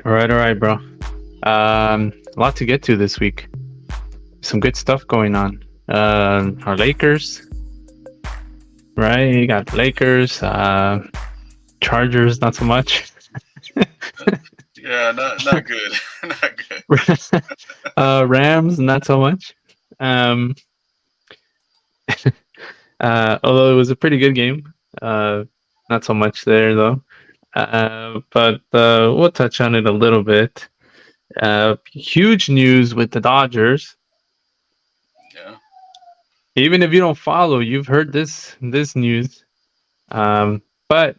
All right, bro. A lot to get to this week. Some good stuff going on. Our Lakers, right? You got Lakers, Chargers, not so much. Yeah, not good, not good. Rams, not so much. Um, although it was a pretty good game. Uh, not so much there though. But we'll touch on it a little bit. Huge news with the Dodgers. Yeah. Even if you don't follow, you've heard this news. But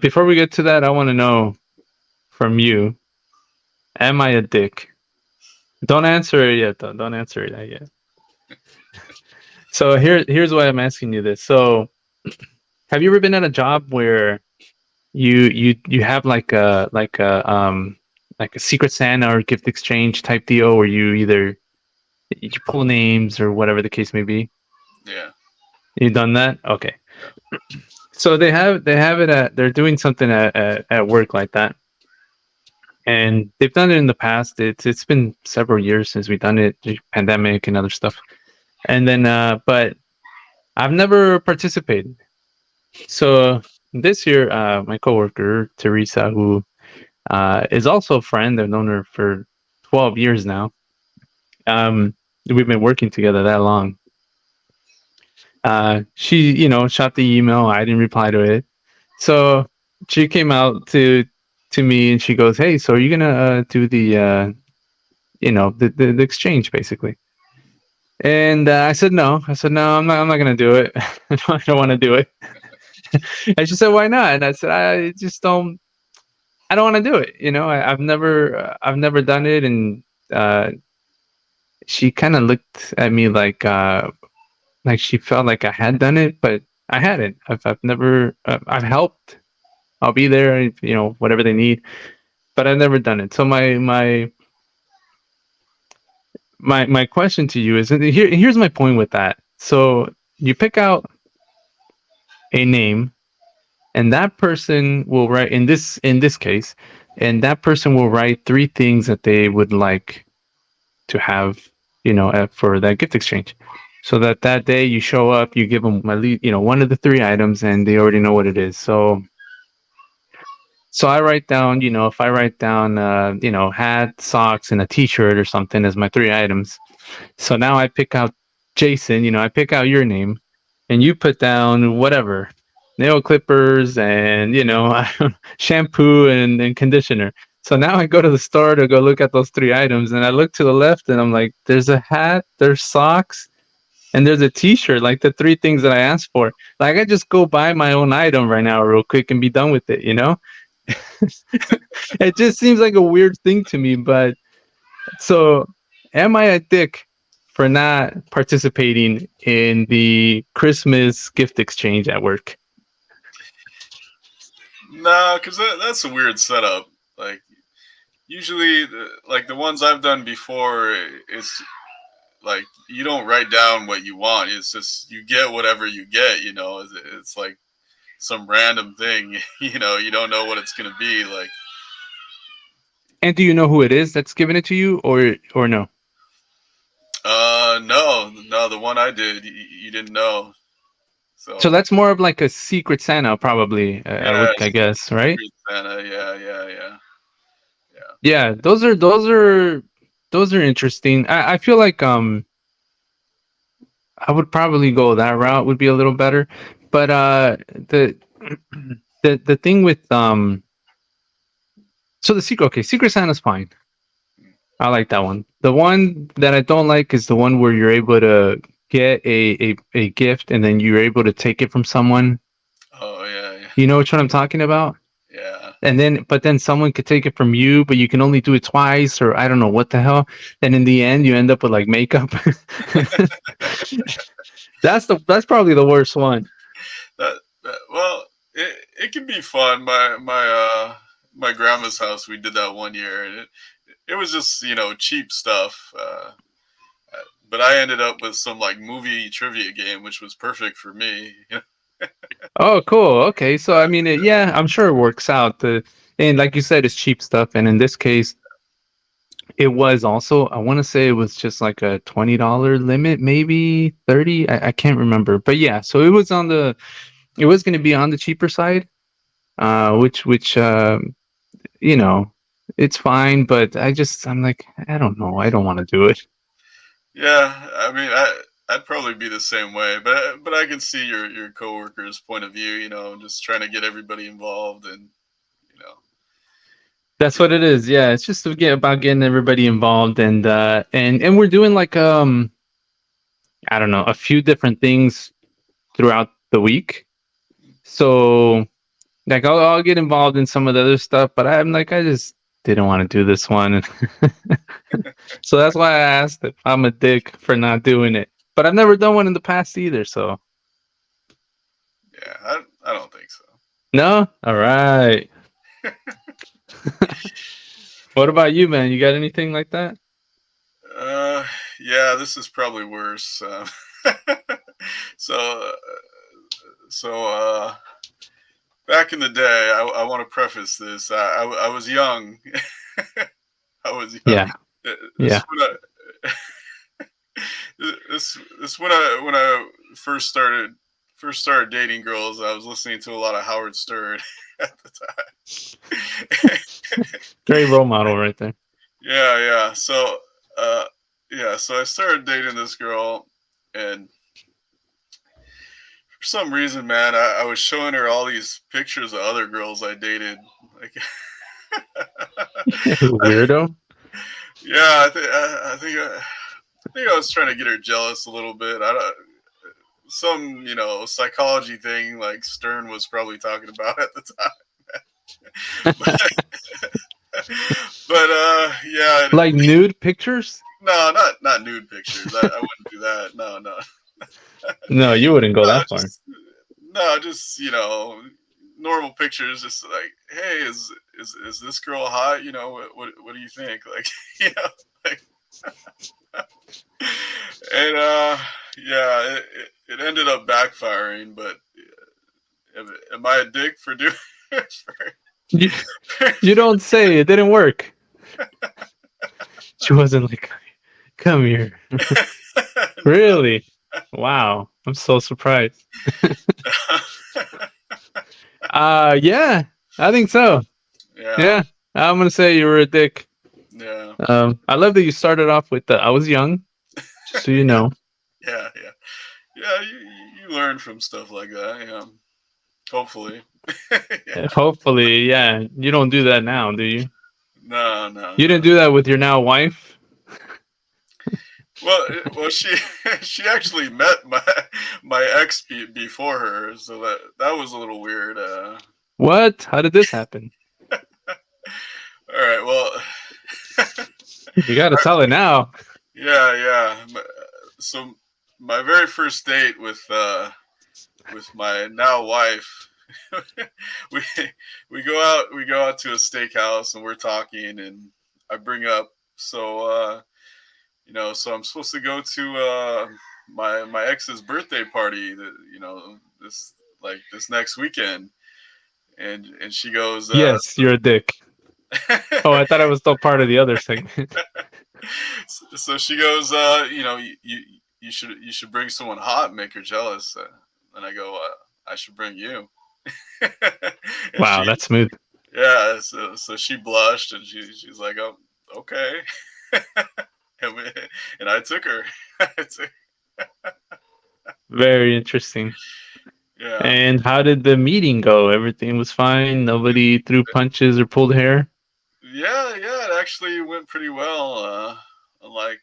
before we get to that, I want to know from you: am I a dick? Don't answer it yet, though. Don't answer it yet. So here's why I'm asking you this. So, have you ever been at a job where you have like a secret Santa or gift exchange type deal where you pull names or whatever the case may be? Yeah. You done that? Okay. So they have it at they're doing something at work like that, and they've done it in the past. It's been several years since we've done it, the pandemic and other stuff. And then but I've never participated. So this year, my coworker Teresa, who is also a friend, I've known her for 12 years now. We've been working together that long. She, shot the email. I didn't reply to it. So she came out to me and she goes, "Hey, so are you gonna do the exchange basically?" And I said no. I said no. I'm not gonna do it. I don't want to do it. And she said, "Why not?" And I said, "I just don't. I don't want to do it. I've never done it." And uh, she kind of looked at me like she felt like I had done it, but I hadn't. I've never. I've helped. I'll be there. Whatever they need, but I've never done it. So my question to you is, and here's my point with that. So you pick out a name, and that person will write in this case, and that person will write three things that they would like to have, for that gift exchange. So that day you show up, you give them at least, one of the three items, and they already know what it is. So I write down, if I write down, hat, socks, and a T-shirt or something as my three items. So now I pick out Jason, I pick out your name, and you put down whatever, nail clippers and shampoo and conditioner. So now I go to the store to go look at those three items, and I look to the left, and I'm like, there's a hat, there's socks, and there's a T-shirt, like the three things that I asked for. Like I just go buy my own item right now, real quick, and be done with it. It just seems like a weird thing to me, but so am I a dick for not participating in the Christmas gift exchange at work? No, because that's a weird setup. Like usually, like the ones I've done before, it's like you don't write down what you want. It's just you get whatever you get. It's like some random thing. You don't know what it's gonna be. Like, And do you know who it is that's giving it to you, or no? no, no, the one I did, you didn't know. So So that's more of like a secret Santa, probably. I yeah, would, I guess, right? Secret Santa. Yeah, yeah, yeah, yeah. Yeah, those are interesting. I feel like I would probably go that route. Would be a little better, but the the thing with so the secret, okay, Secret Santa's fine. I like that one. The one that I don't like is the one where you're able to get a gift and then you're able to take it from someone. Oh yeah, yeah, You know which one I'm talking about? yeah. But then someone could take it from you, but you can only do it twice, or I don't know what the hell. And in the end, you end up with like makeup. That's probably the worst one. Well, it can be fun. My grandma's house, we did that one year, and it was just cheap stuff. But I ended up with some like movie trivia game, which was perfect for me. Oh, cool. Okay, so I mean, yeah, I'm sure it works out. And like you said, it's cheap stuff. And in this case, it was also, I want to say it was just like a $20 limit, maybe 30. I can't remember. But yeah, so it was going to be on the cheaper side, which you know, it's fine. But I'm like, I don't know. I don't want to do it. Yeah, I mean, I'd probably be the same way, but I can see your coworker's point of view. You know, just trying to get everybody involved, and you know, That's get, what it is. Yeah, it's just about getting everybody involved, and we're doing like I don't know, a few different things throughout the week. So like I'll get involved in some of the other stuff, but I'm like I just didn't want to do this one. So that's why I asked if I'm a dick for not doing it. But I've never done one in the past either, so yeah, I don't think so. no? All right. What about you, man? You got anything like that? Uh, yeah, this is probably worse. So, so back in the day, I want to preface this. I was young. I was young. Yeah. This Yeah. when this when I first started dating girls. I was listening to a lot of Howard Stern at the time. Great role model right there. Yeah, yeah. Uh, so I started dating this girl, and for some reason, man, I was showing her all these pictures of other girls I dated. Like, Weirdo. yeah, I think I was trying to get her jealous a little bit. I don't, some psychology thing like Stern was probably talking about at the time. But yeah, Like nude pictures? no, not nude pictures. I wouldn't do that. No, no, No, you wouldn't go no, that far. just normal pictures. Just like, hey, is this girl hot? What do you think? Like, you know, like, and yeah, it ended up backfiring. But am I a dick for doing? You, you don't say. It didn't work. She wasn't like, come here. Really? Wow. I'm so surprised. Yeah, I think so. Yeah, Yeah, I'm gonna say you were a dick. yeah, I love that you started off with the I was young, just so you know. yeah, yeah, yeah. You learn from stuff like that. Yeah, hopefully. Yeah. Hopefully, yeah, you don't do that now, do you? No, no, You no. didn't do that with your now wife? Well, she she actually met my ex before her, so that was a little weird. What? How did this happen? All right, well, You gotta tell it now. yeah, yeah. So my very first date with my now wife, we we go out to a steakhouse and we're talking, and I bring up so I'm supposed to go to my ex's birthday party that this next weekend, and she goes Yes, you're a dick. Oh, I thought I was still part of the other segment. so she goes you should bring someone hot and make her jealous, and I go I should bring you. And Wow, she that's smooth. yeah so she blushed and she's like, oh, okay. and, we, and I took her. I took- Very interesting. yeah. And how did the meeting go? Everything was fine. Nobody threw punches or pulled hair. Yeah, it actually went pretty well. Unlike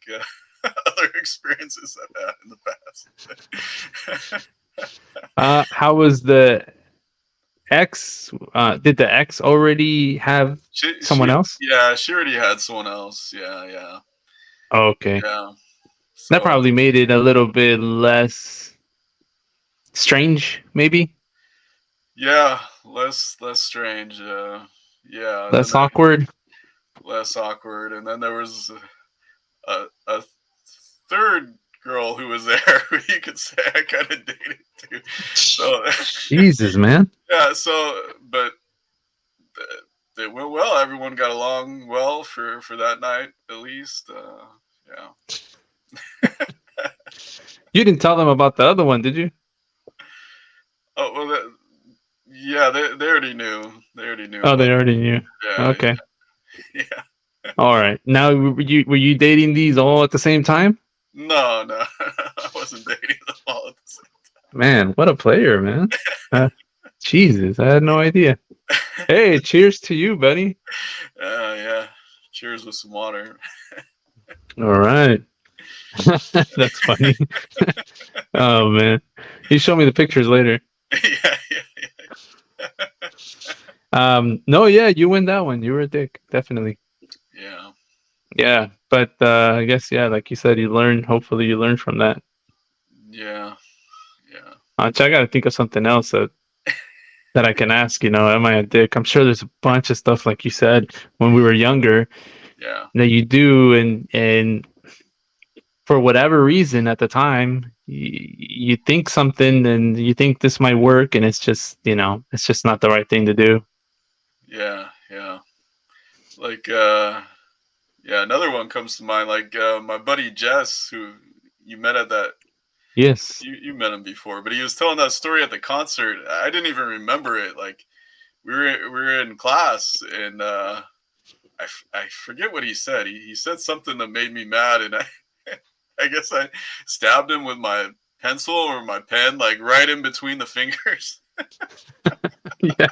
other experiences I've had in the past. How was the ex? Did the ex already have someone else? She already had someone else. Yeah, yeah, Oh, okay, yeah. that So probably made it a little bit less strange, maybe yeah, less strange. Yeah, and then less awkward. less awkward. And then there was a third girl who was there who you could say I kind of dated too. So Jesus, man. yeah, so but They went well. Everyone got along well for that night at least. Yeah. You didn't tell them about the other one, did you? Oh well, yeah. They already knew. They already knew Oh, about. they already knew. Yeah, Okay. yeah. Yeah. All right. Now, were you dating these all at the same time? No, no, I wasn't dating them all at the same Man, what a player, man. Uh, Jesus, I had no idea. time. Hey, cheers to you, buddy. Yeah. Cheers with some water. All right. That's funny. Oh man. You show me the pictures later. Yeah, yeah, No, yeah, you win that one. You were a dick, definitely. yeah, Yeah, but I guess yeah, like you said, you learn. Hopefully, you learn from that. yeah, yeah, I got to think of something else that I can ask. Am I a dick? I'm sure there's a bunch of stuff like you said when we were younger yeah, that you do, and for whatever reason at the time, you think something and you think this might work, and it's just not the right thing to do. yeah, yeah. Like, yeah, another one comes to mind. Like, my buddy Jess, who you met at that. Yes. You met him before, but he was telling that story at the concert. I didn't even remember it. Like, we were in class, and I forget what he said. He said something that made me mad, and I guess I stabbed him with my pencil or my pen, like right in between the fingers. Yeah.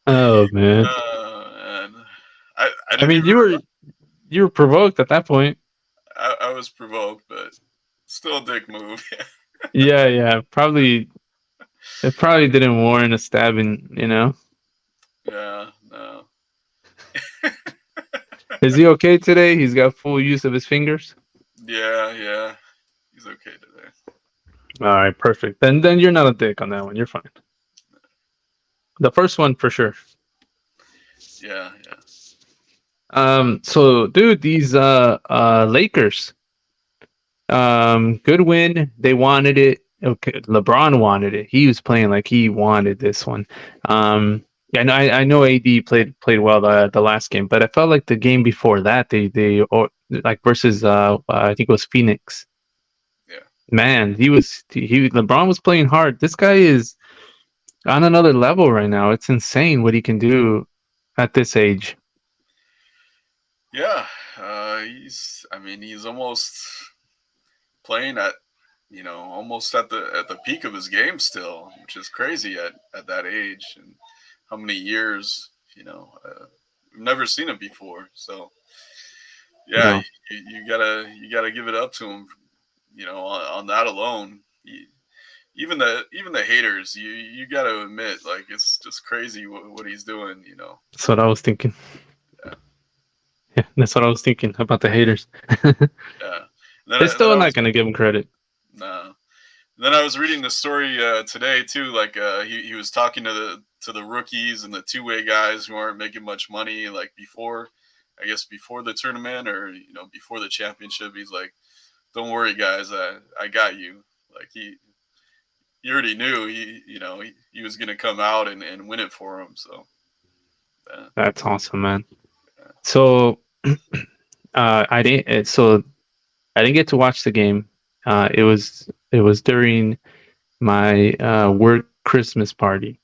Oh man. And I I didn't mean, even. you were provoked at that point. I was provoked, but still a dick move. Yeah, yeah. Probably it probably didn't warrant a stabbing. Yeah, no. Is he okay today? He's got full use of his fingers. Yeah, yeah. He's okay today. All right, perfect. Then you're not a dick on that one. You're fine. The first one for sure. Yeah, yeah. So dude, these Lakers, good win. They wanted it. Okay, LeBron wanted it. He was playing like he wanted this one. And I know AD played well the last game, but I felt like the game before that like versus I think it was Phoenix. Yeah. Man, LeBron was playing hard. This guy is on another level right now. It's insane what he can do at this age. Yeah. I mean, he's almost playing at, almost at the peak of his game still, which is crazy at that age and how many years, we've never seen it before. So yeah, No, you gotta give it up to him, on that alone. Even the haters, you got to admit, like, it's just crazy what he's doing. that's what I was thinking. Yeah, Yeah, that's what I was thinking about the haters. yeah. Then They're then still I not was gonna give him credit. nah. Then I was reading the story today too. Like, he was talking to the rookies and the two-way guys who aren't making much money. Like, before, I guess before the tournament, or before the championship, he's like, "Don't worry, guys, I got you." Like, he already knew he was gonna come out and win it for him. So yeah, That's awesome, man. So I didn't. So I didn't get to watch the game. It was during my work Christmas party.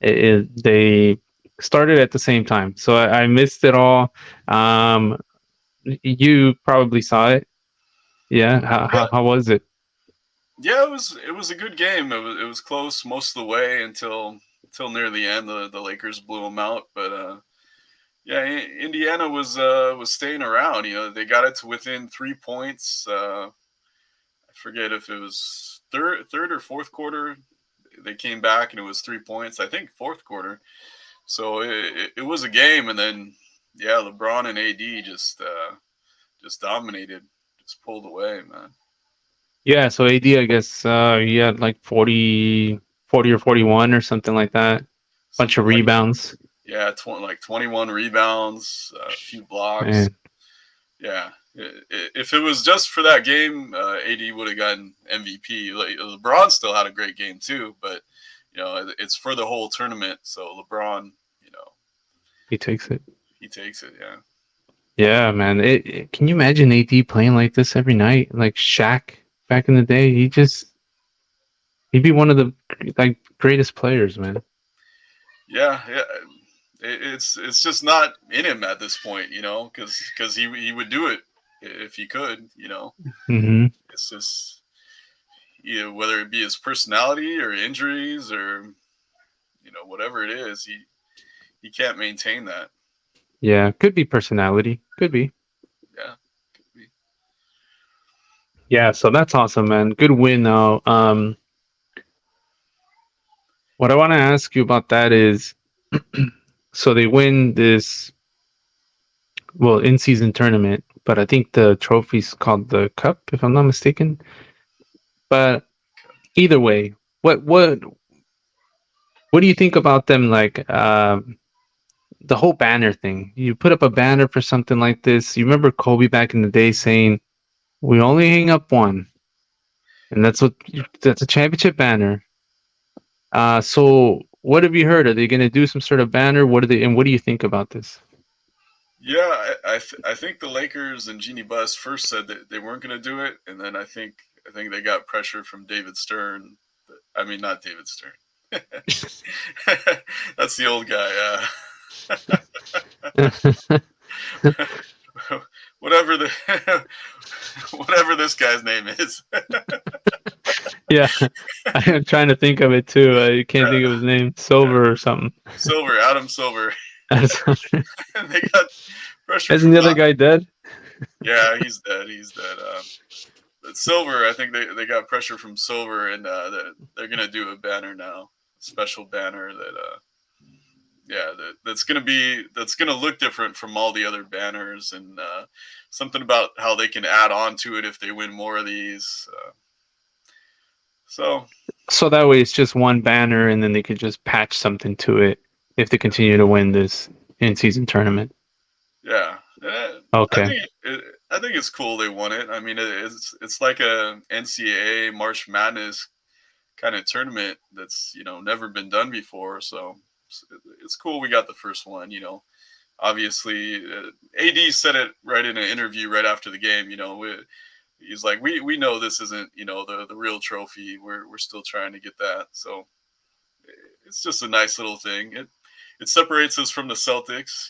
They started at the same time, so I missed it all. Um, you probably saw it. Yeah. How, yeah, how, how was it? yeah. It was a good game. It was close most of the way until near the end. The Lakers blew them out, but yeah, Indiana was staying around. They got it to within 3 points. I forget if it was third or fourth quarter. They came back and it was 3 points. I think fourth quarter. So it was a game, and then yeah, LeBron and AD just dominated, just pulled away, man. Yeah. So AD, I guess he had like 40 or 41 or something like that. Bunch of Something like, rebounds. yeah, 21 rebounds, a few blocks. Man, Yeah, if it was just for that game, AD would have gotten MVP. Like, LeBron still had a great game too, but it's for the whole tournament. So LeBron, you know, He takes it. he takes it. Yeah. Yeah, man. Can you imagine AD playing like this every night? Like Shaq back in the day, he'd be one of the like greatest players, man. Yeah, yeah. It's just not in him at this point, because he would do it if he could. Hmm. It's just whether it be his personality or injuries or whatever it is, he can't maintain that. Yeah, could be personality. Could be. Yeah, could be. Yeah, so that's awesome, man. Good win, though. What I want to ask you about that is, so they win this in-season tournament, but I think the trophy's called the Cup, if I'm not mistaken. But either way, what do you think about them? Like the whole banner thing. You put up a banner for something like this. You remember Kobe back in the day saying, "We only hang up one," and that's a championship banner. So what have you heard? Are they going to do some sort of banner? What do you think about this? Yeah, I think the Lakers and Jeannie Buss first said that they weren't going to do it, and then I think they got pressure from David Stern. I mean, not David Stern. That's the old guy. Whatever the whatever this guy's name is. Yeah, I'm trying to think of it too. I can't think of his name. Yeah, Silver or something. Silver, Adam Silver. Isn't And they got pressure from the other guy dead? yeah, he's dead. He's dead. But Silver, I think they got pressure from Silver, and they're gonna do a banner now, a special banner that yeah, that's gonna look different from all the other banners, and something about how they can add on to it if they win more of these. So So that way it's just one banner, and then they could just patch something to it if they continue to win this in-season tournament. yeah, Okay. I think it's cool they won it. I mean, it's like a NCAA March Madness kind of tournament that's never been done before. So it's cool we got the first one. Obviously, AD said it right in an interview right after the game. He's like, we know this isn't the real trophy. We're still trying to get that. So it's just a nice little thing. It separates us from the Celtics.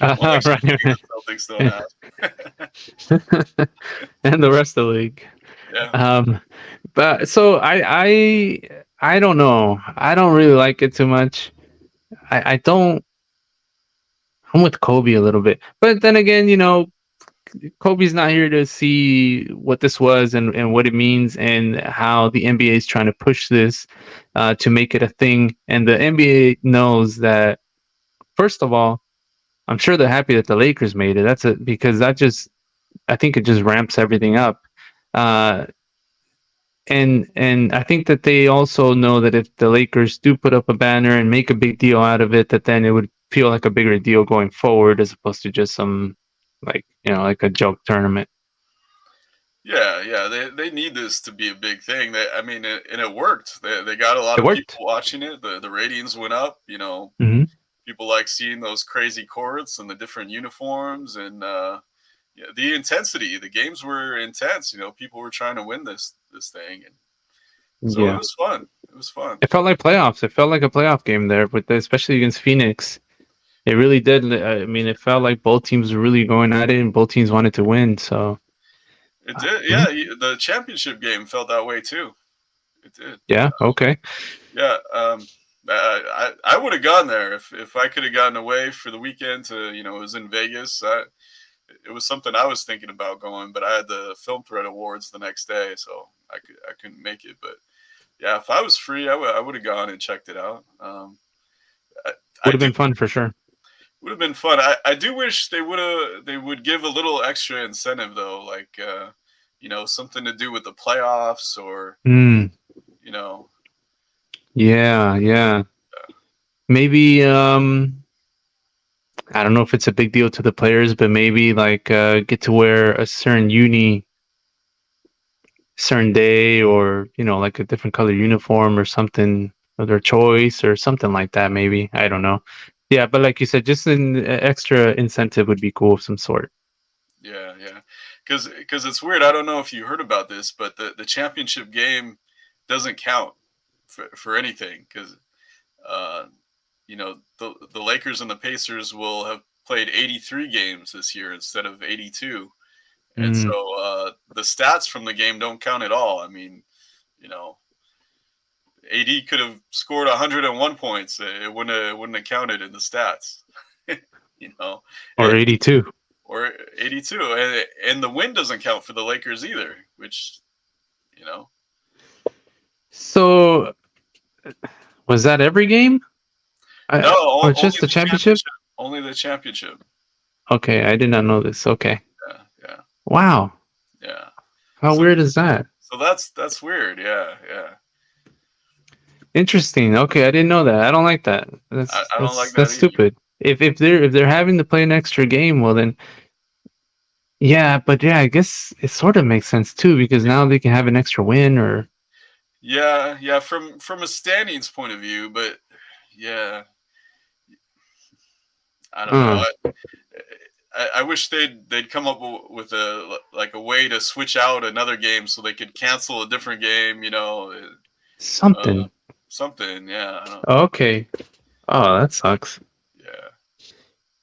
One extra thing Right. the Celtics don't have. And the rest of the league. Yeah. Um, but so I don't know. I don't really like it too much. I don't. I'm with Kobe a little bit, but then again, Kobe's not here to see what this was and what it means and how the NBA is trying to push this to make it a thing. And the NBA knows that, first of all, I'm sure they're happy that the Lakers made it. Because I think it just ramps everything up. Uh, and I think that they also know that if the Lakers do put up a banner and make a big deal out of it, that then it would feel like a bigger deal going forward as opposed to just some like a joke tournament. Yeah, yeah, they need this to be a big thing. I mean, and it worked. They got a lot It of people worked. watching it. The ratings went up. Hmm. People like seeing those crazy courts and the different uniforms and yeah, the intensity. The games were intense. People were trying to win this thing, and so it Yeah. was fun. It was fun. It felt like playoffs. It felt like a playoff game there, especially against Phoenix. It really did. I mean, it felt like both teams were really going at it, and both teams wanted to win. So, It did. mhm. Yeah, the championship game felt that way too. It did. Yeah, okay. Yeah. I would have gone there if I could have gotten away for the weekend to it was in Vegas. It was something I was thinking about going, but I had the Film Thread Awards the next day, so I couldn't make it. But yeah, if I was free, I would have gone and checked it out. I, I Would have do been fun for sure. would have been fun. I do wish they would give a little extra incentive though, like something to do with the playoffs or Mm, you know yeah, yeah. Maybe I don't know if it's a big deal to the players, but maybe like get to wear a certain uni certain day, or like a different color uniform or something of their choice or something like that. Maybe, I don't know. Yeah, but like you said, just an extra incentive would be cool of some sort. Yeah, yeah. Because it's weird. I don't know if you heard about this, but the championship game doesn't count for anything because uh, the Lakers and the Pacers will have played 83 games this year instead of 82, and Mm. so the stats from the game don't count at all. I mean, you know, AD could have scored 101 points. It wouldn't have counted in the stats. you know, Or and 82. or 82, and the win doesn't count for the Lakers either, which you know. So was that every game? No, Or only just the the championship? championship. Only the championship. Okay, I did not know this. Okay. Yeah, yeah, Wow. yeah. How So weird is that? so that's weird. Yeah, yeah. Interesting. Okay, I didn't know that. I don't like that. I, That's I don't like that's that that's either. stupid. If they're having to play an extra game, well then yeah, but yeah, I guess it sort of makes sense too because now they can have an extra win or Yeah, yeah. From a standings point of view, but yeah, I don't know. uh I wish they'd come up with a way to switch out another game so they could cancel a different game. Uh, something. something. Yeah, I don't. Okay. Oh, that sucks.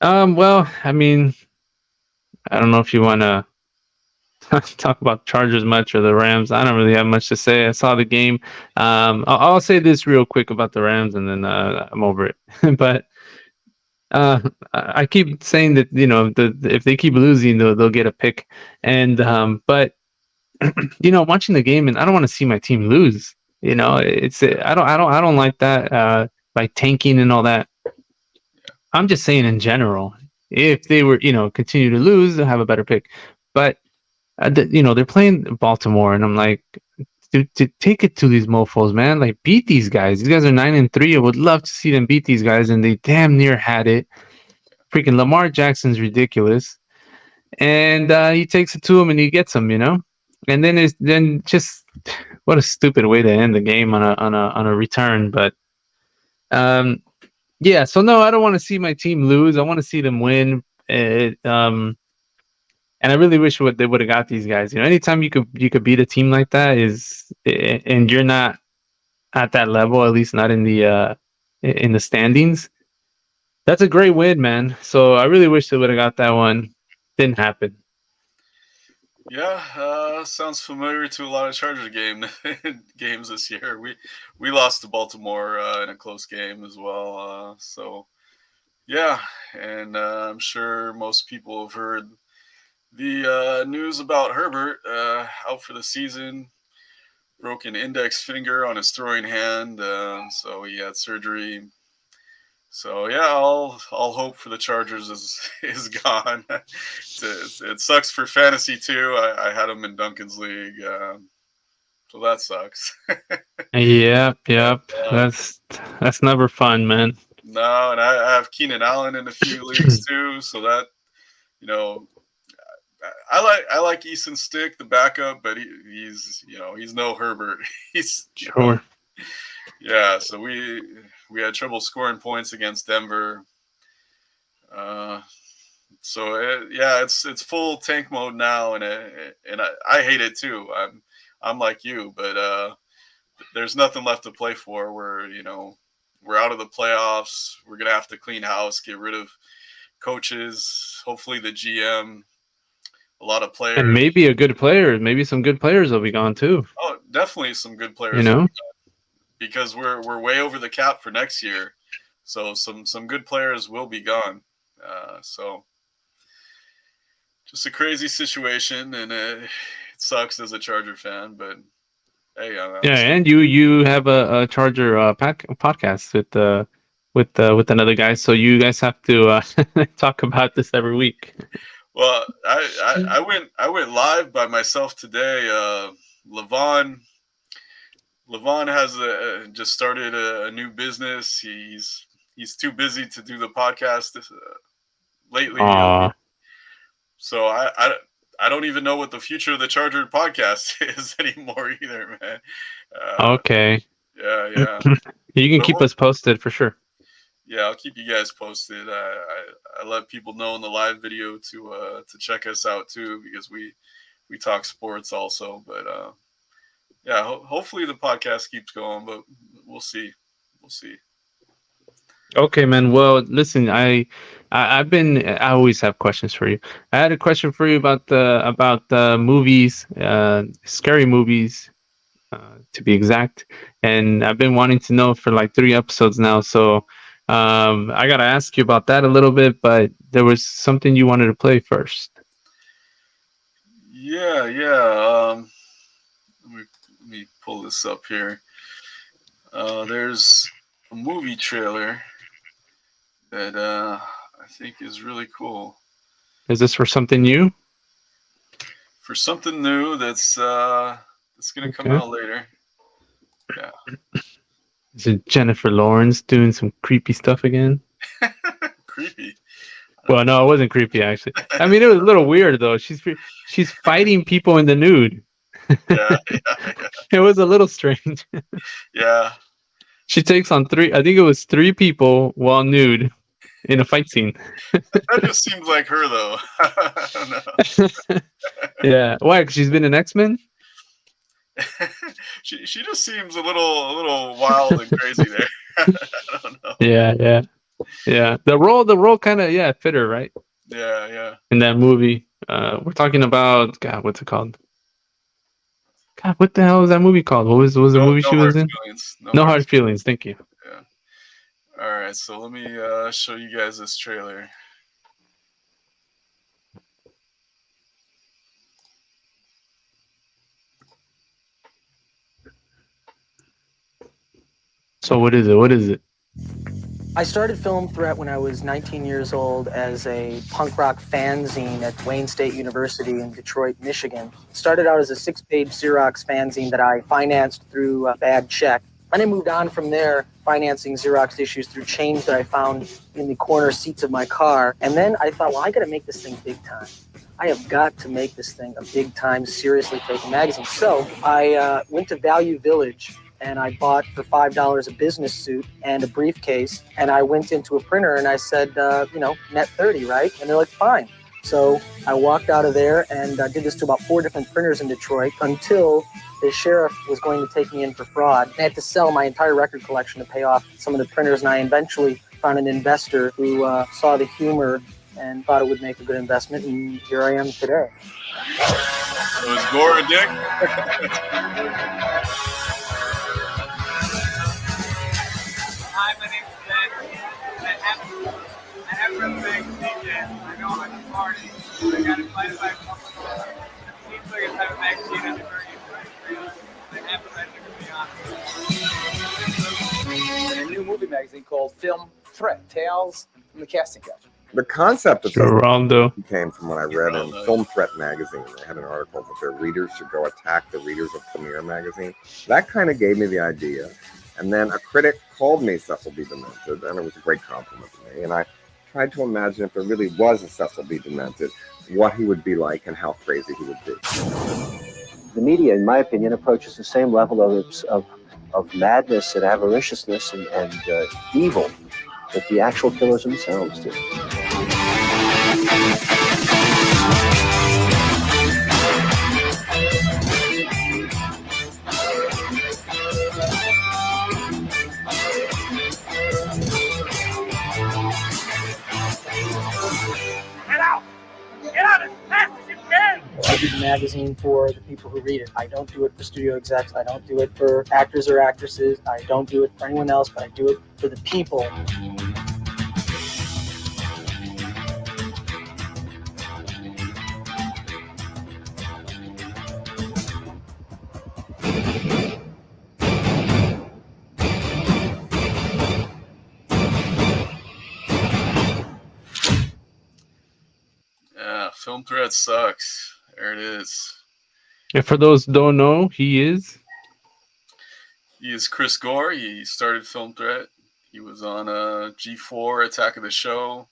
Yeah. Well, I mean, I don't know if you want to talk about Chargers much or the Rams. I don't really have much to say. I saw the game. I'll say this real quick about the Rams, and then I'm over it. But uh, I keep saying that if they keep losing, they'll get a pick. And but watching the game, and I don't want to see my team lose. I don't like that by tanking and all that. I'm just saying in general, if they were continue to lose, they'll have a better pick. But they're playing Baltimore, and I'm like, to take it to these mofo's, man. Like, beat these guys. These guys are 9-3. I would love to see them beat these guys, and they damn near had it. Freaking Lamar Jackson's ridiculous, and he takes it to him and he gets him, and then just what a stupid way to end the game on a return. But um, yeah, so no, I don't want to see my team lose. I want to see them win. And I really wish what they would have got these guys. Anytime you could beat a team like that and you're not at that level, at least not in the standings. That's a great win, man. So I really wish they would have got that one. Didn't happen. Yeah, sounds familiar to a lot of Charger games this year. We lost to Baltimore in a close game as well. So yeah, and I'm sure most people have heard the news about Herbert out for the season. Broken index finger on his throwing hand, so he had surgery. So yeah, all hope for the Chargers is is gone. It sucks for fantasy too. I had him in Duncan's league, so that sucks. Yep, And, yep. That's never fun, man. no, and I have Keenan Allen in a few leagues too. So that you know, I like Easton Stick, the backup, but he's no Herbert. He's Sure. yeah. So we had trouble scoring points against Denver. Uh, so yeah, it's full tank mode now, and I hate it too. I'm like you, but there's nothing left to play for. We're out of the playoffs. We're gonna have to clean house, get rid of coaches. Hopefully the GM, a lot of And players. maybe a good player, maybe some good players will be gone too. Oh, definitely some good You players will be know? gone because we're way over the cap for next year. So some good players will be gone. So just a crazy situation, and it sucks as a Charger fan. But hey, I'm Yeah, still. and you have a Charger podcast with another guy, so you guys have to talk about this every week. Well, I went live by myself today. Levon Levon has just started a new business. He's too busy to do the podcast lately. Aw, So I don't even know what the future of the Charger podcast is anymore either, man. Okay. Yeah, yeah. You can But keep us posted for sure. yeah, I'll keep you guys posted. I let people know in the live video to check us out too, because we talk sports also. But yeah, hopefully the podcast keeps going, but we'll see. We'll see. Okay, man. Well, listen, I always have questions for you. I had a question for you about the movies, scary movies, to be exact. And I've been wanting to know for like 3 episodes now. So I gotta ask you about that a little bit. But there was something you wanted to play first. Yeah, yeah. Let me pull this up here. There's a movie trailer that I think is really cool. Is this for something new? For something new that's gonna come Okay. out later. Yeah. Is it Jennifer Lawrence doing some creepy stuff again? Creepy. Well, no, it wasn't creepy actually. I mean, it was a little weird though. She's fighting people in the nude. Yeah, yeah, yeah. It was a little strange. Yeah. She takes on three. I think it was 3 people while nude in a fight scene. That just seems like her though. I don't know. Yeah, why? 'Cause she's been in X-Men. She just seems a little wild and crazy there. I don't know. Yeah, yeah, yeah. The role kind of fit her right Yeah, yeah. in that movie. We're talking about God. What's it called? God, what the hell is that movie called? What was the No, movie no she hard was in? feelings. No No hard. Hard Feelings. Thank you. Yeah. All right. So let me show you guys this trailer. So what is it? What is it? I started Film Threat when I was 19 years old as a punk rock fanzine at Wayne State University in Detroit, Michigan. It started out as a 6-page Xerox fanzine that I financed through a bad check. And I moved on from there, financing Xerox issues through change that I found in the corner seats of my car. And then I thought, well, I got to make this thing big time. I have got to make this thing a big time, seriously taken magazine. So I went to Value Village and I bought for $5 a business suit and a briefcase. And I went into a printer and I said, net 30, right? And they're like, fine. So I walked out of there and did this to about 4 different printers in Detroit until the sheriff was going to take me in for fraud. I had to sell my entire record collection to pay off some of the printers, and I eventually found an investor who saw the humor and thought it would make a good investment, and here I am today. So is Gore a dick? Hi, my name's Ben. I have real magazine yet. I know I'm at the party. I got invited by a couple of people. It seems like a type of magazine I've been very interested in. I haven't read it, to be honest. In a new movie magazine called Film Threat, Tales from the Casting Couch. The concept of Geraldo. came from what I read in Geraldo. Film Threat magazine. They had an article that their readers should go attack the readers of Premiere magazine. That kind of gave me the idea. And then a critic called me Cecil B. Demented, and it was a great compliment to me. And I tried to imagine if there really was a Cecil B. Demented, what he would be like and how crazy he would be. The media, in my opinion, approaches the same level of madness and avariciousness and evil that the actual killers themselves do. I do the magazine for the people who read it. I don't do it for studio execs. I don't do it for actors or actresses. I don't do it for anyone else, but I do it for the people. Yeah, Film Threat sucks. There it is. And for those who don't know, he is. He is Chris Gore. He started Film Threat. He was on G4 Attack of the Show.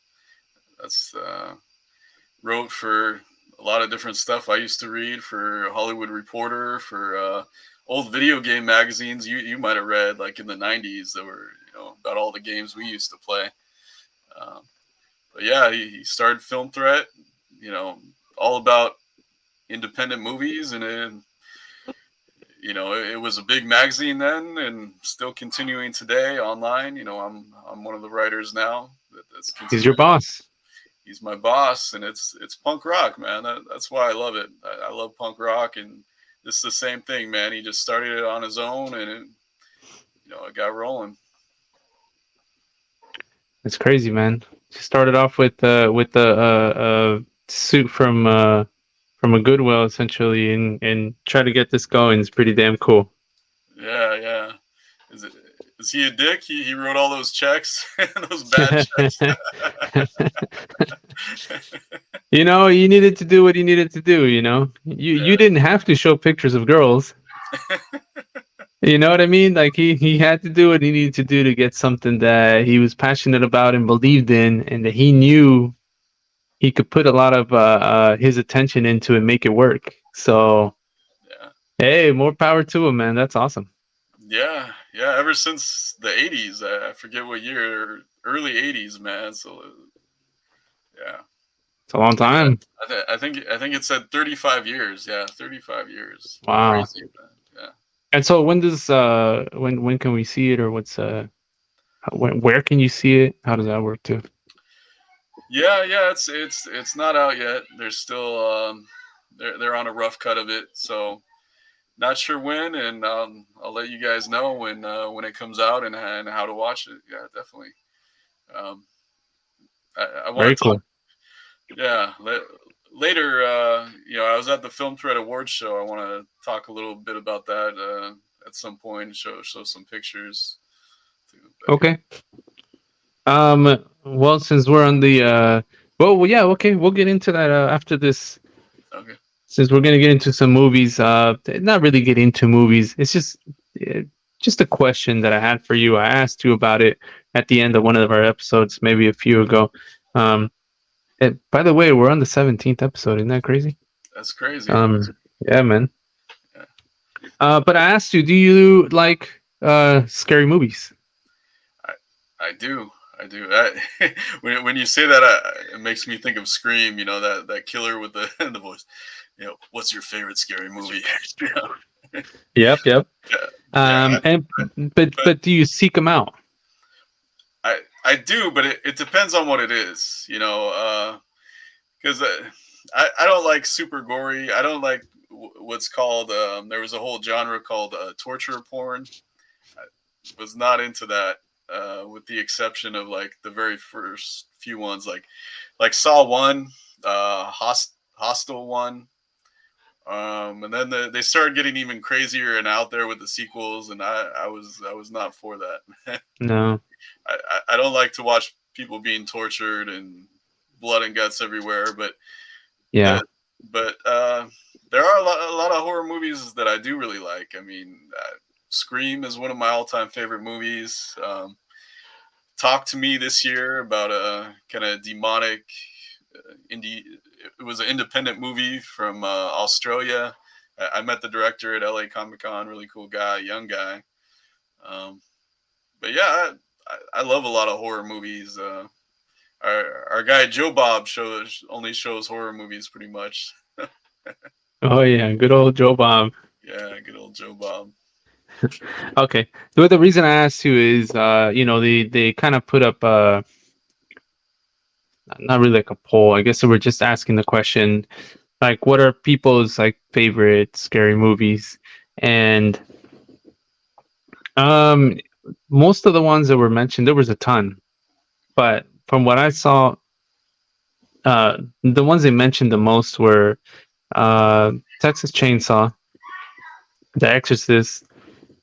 That's wrote for a lot of different stuff I used to read for Hollywood Reporter, for old video game magazines you might have read like in the 90s that were, about all the games we used to play. Um, but yeah, he started Film Threat, all about independent movies, and it was a big magazine then, and still continuing today online. I'm one of the writers now that's He's your continuing on. boss. He's my boss, and it's punk rock, man. That's why I love it. I love punk rock, and this is the same thing, man. He just started it on his own, and it got rolling. It's crazy, man. She started off with suit from a Goodwill essentially, and try to get this going. It's pretty damn cool. Yeah, yeah. Is it? Is he a dick? He wrote all those checks, those bad checks. You needed to do what you needed to do. You didn't have to show pictures of girls. You know what I mean? Like he had to do what he needed to do to get something that he was passionate about and believed in, and that he knew he could put a lot of his attention into and make it work. So, Yeah. Hey, more power to him, man. That's awesome. Yeah, yeah. Ever since the '80s, I forget what year, early '80s, man. So, yeah, It's a long time. I think it said 35 years. Yeah, 35 years. Wow. Crazy, man. Yeah. And so when does when can we see it, or where can you see it? How does that work too? Yeah, yeah. It's not out yet. There's still they're on a rough cut of it. So not sure when, and I'll let you guys know when it comes out and how to watch it. Yeah, definitely. Um, I want Very to talk. cool. Yeah, later. I was at the Film Thread Awards show. I want to talk a little bit about that at some point. Show some pictures. Okay. Well, since we're on the yeah, okay, we'll get into that after this. Okay. Since we're gonna get into some movies, not really get into movies. It's just a question that I had for you. I asked you about it at the end of one of our episodes, maybe a few ago. By the way, we're on the 17th episode. Isn't that crazy? That's crazy. Yeah, man. Yeah. But I asked you, do you like scary movies? I do. When you say that, it makes me think of Scream. That killer with the the voice. What's your favorite scary movie? Yep. Yeah. But do you seek them out? I do, but it depends on what it is. Because I don't like super gory. I don't like what's called. There was a whole genre called torture porn. I was not into that. With the exception of like the very first few ones, like Saw 1, Hostel 1, and then they started getting even crazier and out there with the sequels, and I was not for that. No. I don't like to watch people being tortured and blood and guts everywhere, but yeah, there are a lot of horror movies that I do really like. I mean, Scream is one of my all-time favorite movies. Talk to Me this year about a kind of demonic indie. It was an independent movie from Australia. I met the director at LA Comic Con. Really cool guy, young guy. But yeah, I love a lot of horror movies. Our guy Joe Bob only shows horror movies pretty much. Oh yeah, good old Joe Bob. Yeah, good old Joe Bob. Okay. The reason I asked you is, they kind of put up not really like a poll. I guess they were just asking the question, like, what are people's like favorite scary movies? And most of the ones that were mentioned, there was a ton, but from what I saw, the ones they mentioned the most were Texas Chainsaw, The Exorcist,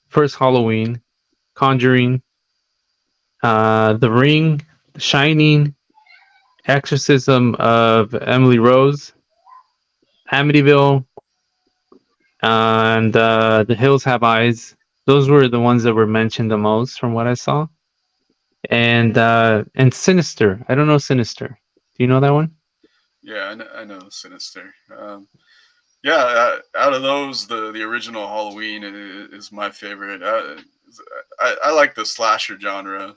First Halloween, Conjuring, The Ring, The Shining, Exorcism of Emily Rose, Amityville, and The Hills Have Eyes. Those were the ones that were mentioned the most from what I saw. And Sinister. I don't know Sinister. Do you know that one? Yeah, I know Sinister. Yeah, out of those, the original Halloween is my favorite. I like the slasher genre.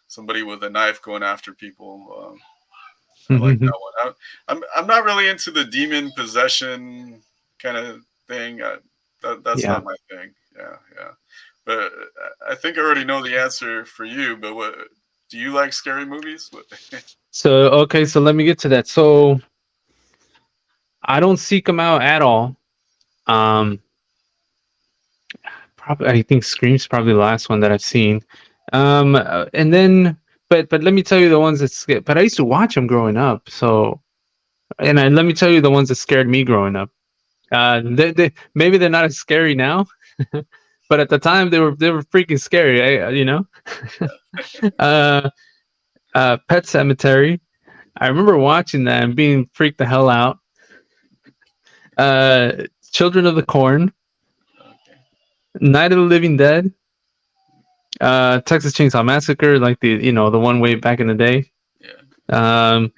Somebody with a knife going after people. I like that one. I'm not really into the demon possession kind of thing. That's Yeah. not my thing. Yeah, yeah. But I think I already know the answer for you. But what do you like scary movies? So okay, so let me get to that. So I don't seek them out at all. Um, Probably I think Scream's probably the last one that I've seen. And then but let me tell you the ones that but I used to watch them growing up. So let me tell you the ones that scared me growing up. They maybe they're not as scary now, but at the time they were freaking scary. uh, Pet Cemetery. I remember watching that and being freaked the hell out. Children of the Corn, Okay. Night of the Living Dead, Texas Chainsaw Massacre, like the one way back in the day. Yeah. Um,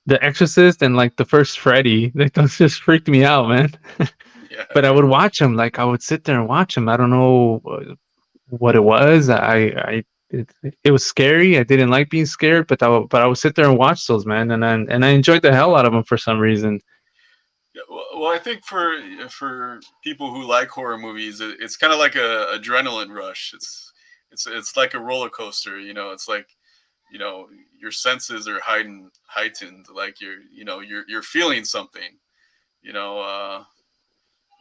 The Exorcist and like the first Freddy. Like those just freaked me out, man. Yeah. But I would watch them. Like I would sit there and watch them. I don't know what it was. It was scary. I didn't like being scared, but I would sit there and watch those, man, and I enjoyed the hell out of them for some reason. Yeah, well, I think for people who like horror movies, it's kind of like a adrenaline rush. It's like a roller coaster. It's like your senses are heightened. Like you're feeling something. You know,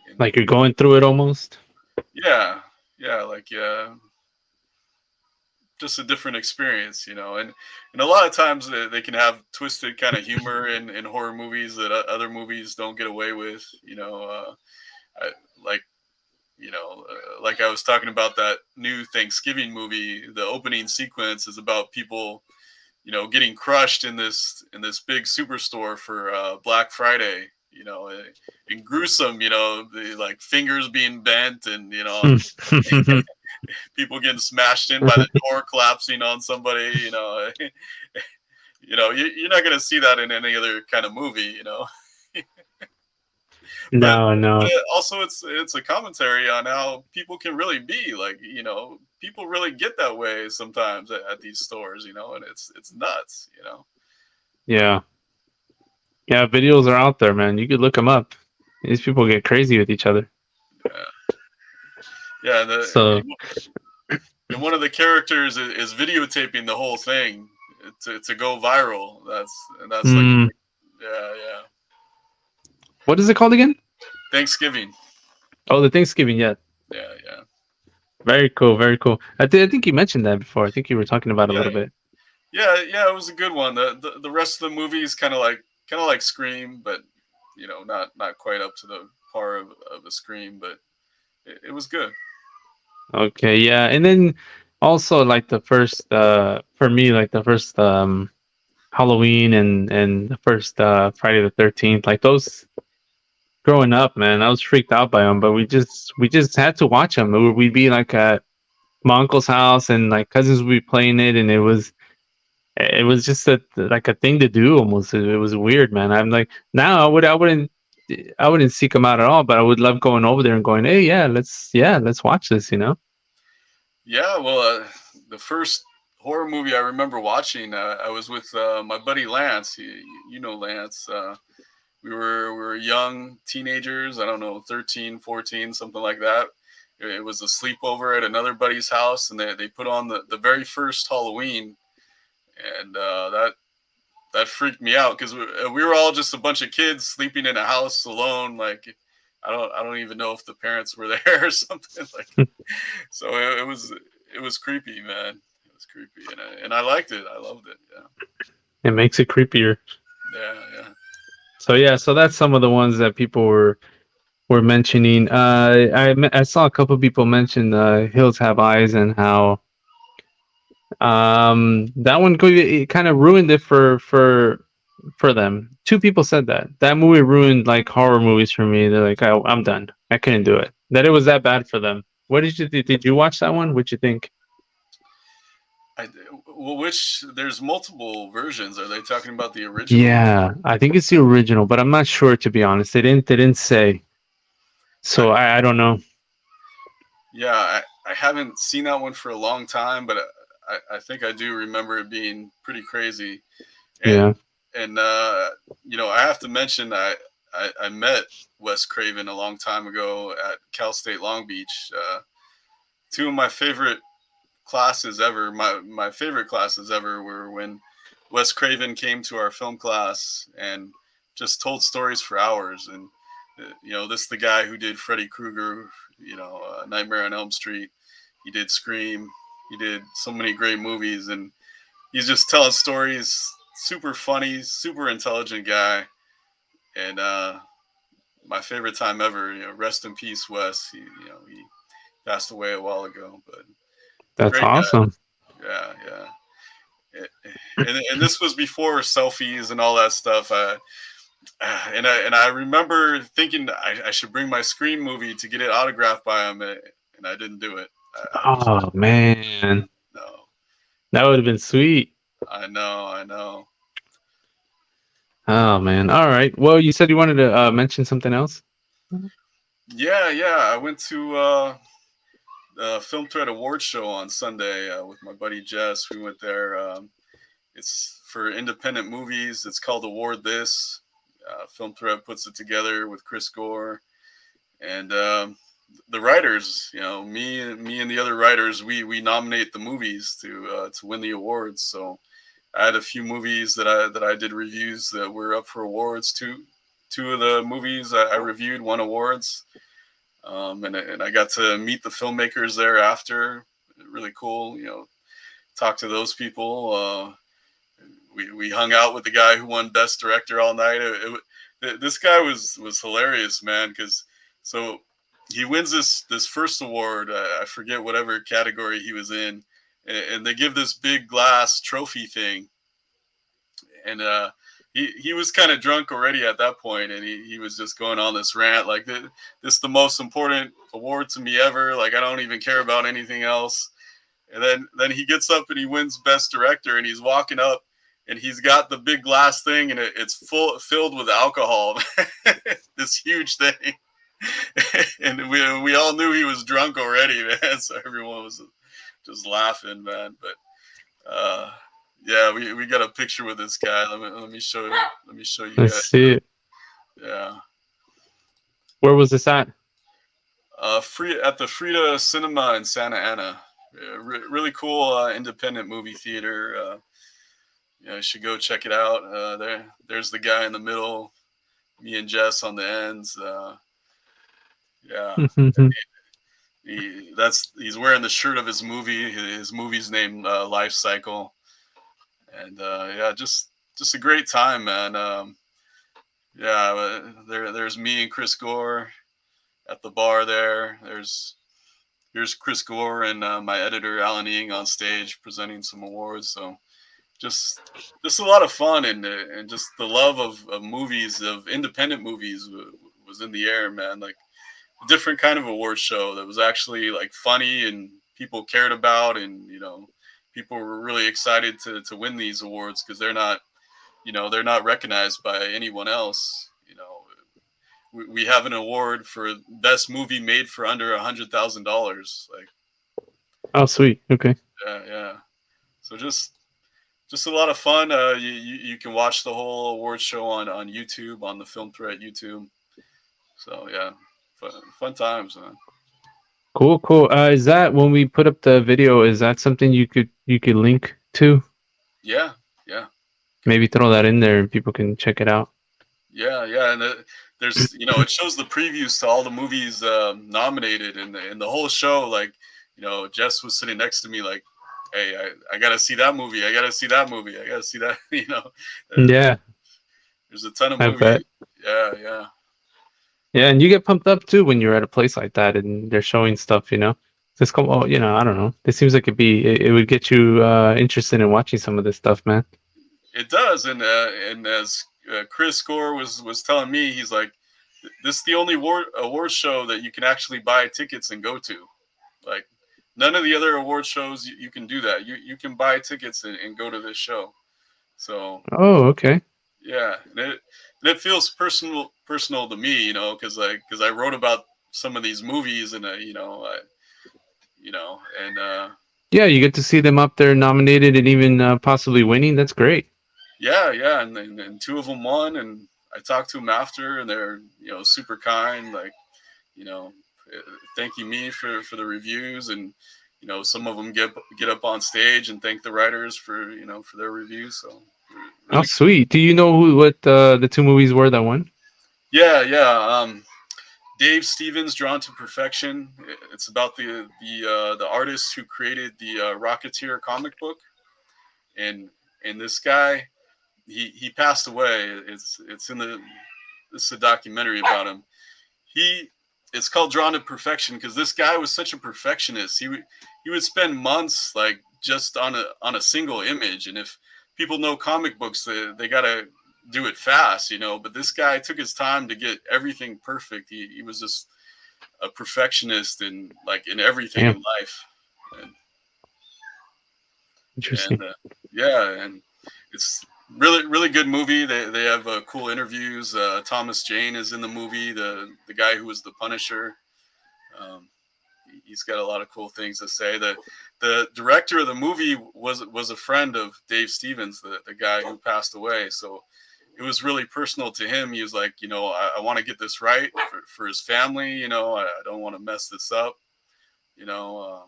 and Like you're going through it almost. yeah, yeah, like just a different experience. And a lot of times they can have twisted kind of humor in horror movies that other movies don't get away with. I, like like I was talking about that new Thanksgiving movie. The opening sequence is about people, getting crushed in this big superstore for Black Friday. And gruesome. The like fingers being bent, and people getting smashed in by the door collapsing on somebody. You're not gonna see that in any other kind of movie. but No, no. also it's a commentary on how people can really be. Like people really get that way sometimes at these stores. And it's nuts. Yeah. Yeah, videos are out there, man. You could look them up. These people get crazy with each other. Yeah, yeah. So, And one of the characters is videotaping the whole thing to go viral. That's like mm, yeah. what is it called again? Thanksgiving. Oh, the Thanksgiving. Yeah, Yeah. very cool, very cool. I think you mentioned that before. I think you were talking about it a Yeah. little bit. Yeah. It was a good one. The rest of the movie is kind of like Scream, but not quite up to the par of a Scream, but it was good. Okay, yeah, and then also like the first, for me, like the first Halloween and the first Friday the 13th, like those growing up, man, I was freaked out by them, but we just had to watch them. We'd be like at my uncle's house, and like cousins would be playing it, and it was just like a thing to do almost. It was weird, man. I'm like now I wouldn't seek them out at all, but I would love going over there and going, hey, let's watch this, Yeah, well, the first horror movie I remember watching, I was with my buddy Lance. You know Lance. We were young teenagers. I don't know, 13, 14, something like that. It was a sleepover at another buddy's house, and they put on the very first Halloween, and that freaked me out because we were all just a bunch of kids sleeping in a house alone. Like I don't even know if the parents were there or something like. So it was creepy, man. It was creepy, and I liked it. I loved it. Yeah, It makes it creepier. yeah. So yeah, so that's some of the ones that people were mentioning. I saw a couple of people mention Hills Have Eyes and how that one it kind of ruined it for them. Two people said that movie ruined like horror movies for me. They're like, I'm done. I couldn't do it. That it was that bad for them. What did you watch that one? What'd you think? I, Well, which there's multiple versions. Are they talking about the original? Yeah, I think it's the original, but I'm not sure, to be honest. They didn't say. So I, I don't know. yeah, I haven't seen that one for a long time, but I think I do remember it being pretty crazy. And Yeah. and I have to mention I met Wes Craven a long time ago at Cal State Long Beach. Two of my favorite classes ever. My favorite classes ever were when Wes Craven came to our film class and just told stories for hours. And this is the guy who did Freddy Krueger, Nightmare on Elm Street. He did Scream. He did so many great movies, and he's just telling stories. Super funny, super intelligent guy, and my favorite time ever. Rest in peace, Wes. He passed away a while ago, but That's great guy. awesome. Yeah, yeah. And this was before selfies and all that stuff. And I remember thinking I should bring my Scream movie to get it autographed by him, and I didn't do it. I was Oh man, no. that would have been sweet. I know, I know. Oh man. All right. Well, you said you wanted to mention something else. Yeah, yeah. I went to the Film Thread Awards show on Sunday with my buddy Jess. We went there. It's for independent movies. It's called Award This. Film Thread puts it together with Chris Gore and the writers. Me and the other writers. We nominate the movies to win the awards. So I had a few movies that I did reviews that were up for awards. Two of the movies I reviewed won awards. And I got to meet the filmmakers there after. Really cool, talk to those people. We hung out with the guy who won Best Director all night. This guy was hilarious, man. Because so he wins this first award. I forget whatever category he was in, and they give this big glass trophy thing, and he was kind of drunk already at that point, and he was just going on this rant like this is the most important award to me ever. Like I don't even care about anything else. And then he gets up and he wins Best Director, and he's walking up, and he's got the big glass thing, and it's filled with alcohol, this huge thing. And we all knew he was drunk already, man. So everyone was just laughing, man. But yeah, we got a picture with this guy. Let me show you. Let me show you Let's guys. see it. Yeah. Where was this at? Free at the Frida Cinema in Santa Ana. Yeah, really cool independent movie theater. You should go check it out. There's the guy in the middle. Me and Jess on the ends. Yeah, he's wearing the shirt of his movie. His movie's named Life Cycle, and yeah, just a great time, man. Yeah, there's me and Chris Gore at the bar there. Here's Chris Gore and my editor Alan Ing on stage presenting some awards. So just a lot of fun, and just the love of movies, of independent movies was in the air, man. Like a different kind of award show that was actually like funny and people cared about, and people were really excited to win these awards because they're not recognized by anyone else. We have an award for best movie made for under $100,000. Like, Oh, sweet. Okay. yeah, yeah. So just a lot of fun. You can watch the whole award show on YouTube, on the Film Threat YouTube. So yeah, fun times, man. Cool. Cool. Is that when we put up the video? Is that something you could link to? Yeah, yeah. Maybe throw that in there and people can check it out. Yeah, yeah, and there's it shows the previews to all the movies nominated, and the whole show. Like, Jess was sitting next to me, like, "Hey, I gotta see that movie. I gotta see that movie. I gotta see that." Yeah, There's a ton of I movies. bet. Yeah, yeah, Yeah, and you get pumped up too when you're at a place like that and they're showing stuff. Just come. Oh, I don't know. It seems like it would get you interested in watching some of this stuff, man. it does. And as Chris Gore was telling me, he's like, "This is the only award show that you can actually buy tickets and go to. Like, None of the other award shows you can do that. You can buy tickets and go to this show. So Oh, okay. yeah, and it feels personal to me, because I wrote about some of these movies, and and Yeah, you get to see them up there nominated and even possibly winning. That's great. yeah, and two of them won, and I talked to them after, and they're super kind, like you know, thanking me for the reviews, and some of them get up on stage and thank the writers for their reviews. So Oh, really, sweet. Do you know what the two movies were that won? yeah. Dave Stevens, Drawn to Perfection. It's about the artist who created the Rocketeer comic book, and this guy, he passed away. It's in the It's a documentary about him. He It's called Drawn to Perfection because this guy was such a perfectionist. He would spend months like just on a single image, and if people know comic books, they gotta do it fast, But this guy took his time to get everything perfect. He was just a perfectionist in everything Damn, in life, and interesting. yeah, and it's really good movie. They have cool interviews. Thomas Jane is in the movie, the guy who was the Punisher. Um, he's got a lot of cool things to say. The director of the movie was a friend of Dave Stevens, the guy who passed away. So it was really personal to him. He was like, I want to get this right for his family. I don't want to mess this up. You know,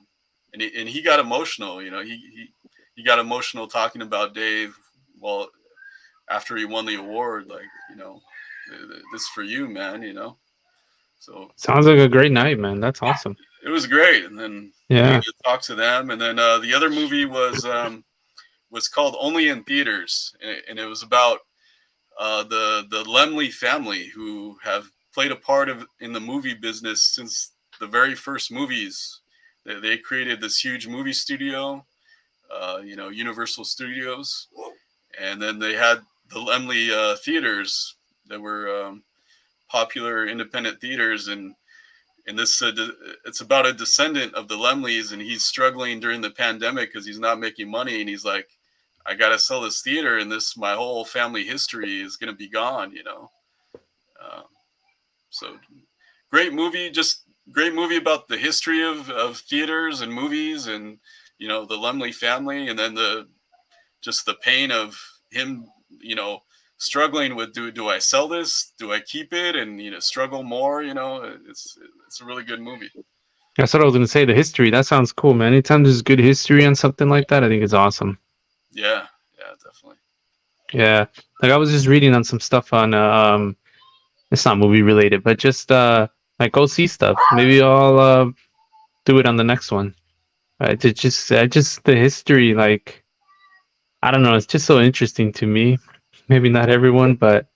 and he got emotional. He got emotional talking about Dave. Well, after he won the award, like this for you, man. So Sounds like a great night, man. That's awesome. it was great. And then we Yeah. get to talk to them. And then the other movie was called Only in Theaters, and it was about the Lemley family who have played a part in the movie business since the very first movies. They created this huge movie studio, Universal Studios, and then they had the Lemley theaters that were popular independent theaters, and this it's about a descendant of the Lemleys, and he's struggling during the pandemic because he's not making money, and he's like, I gotta sell this theater, and my whole family history is gonna be gone. Um, so just great movie about the history of theaters and movies, and the Lemley family, and then the pain of him, struggling with do I sell this? Do I keep it? And struggle more. It's a really good movie. That's what I was gonna say. The history. That sounds cool, man. Anytime there's good history on something like that, I think it's awesome. Yeah, definitely. Yeah. Like I was just reading on some stuff on it's not movie related, but just like OC stuff. Maybe I'll do it on the next one. I just the history, like I don't know, it's just so interesting to me. Maybe not everyone, but